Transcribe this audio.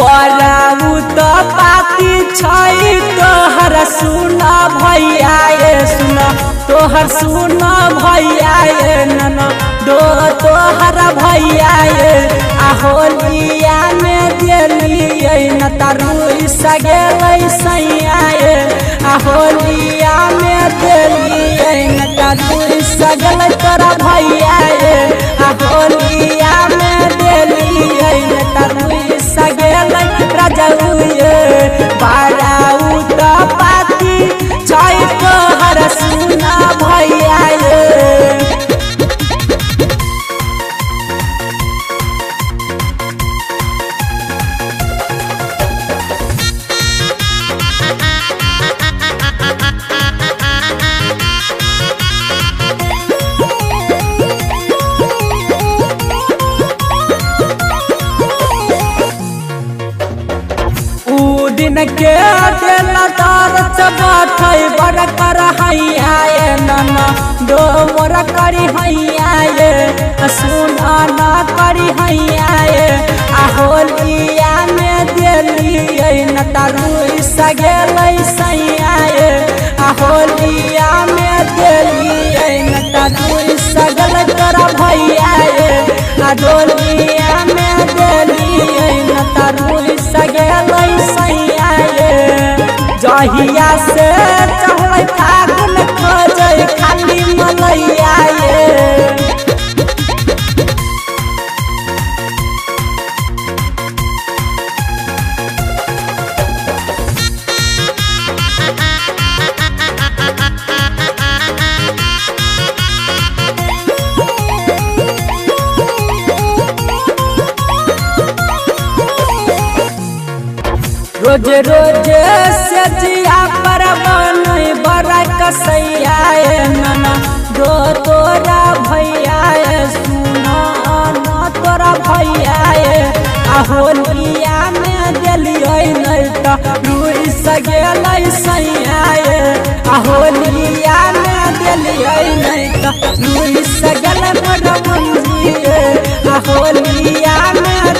बड़ाऊ तो पाती छै तोहर सुना भैया ये सुना तोहर सुना भैया ये नना दो तोहर भैया ये होलिया में दिलिए न तारू सगेल सैया ये होलिया में दिलिए न तारू सगल तोरा भैया ये होलिया में दिलिए न तारू सगेल राजाऊ ये बड़ाऊ तो पाती छै तोहर सुना भैया ये दिन के दिल दर्द बैठे बड़ कर हैया नना दो मोर करी हैया सुना न करी हैया होलिया में दिलिए न तारू सगेल सैया होलिया में दिलिए न तारू सगल तोरा भैया होलिया में दिलिए न तारू सगेल सैया जहिया से चढ़ फागुन खोज खाली मलैया रोज रोज से जिया पर बन बड़ा कसैया नना दो तोरा भैया सुना न तोरा भैया होलिया में दिलिए नहीं तो रुई सगेल सैया होलिया में दिलिए नहीं तो रुई सगल बड़ मंजी होलिया में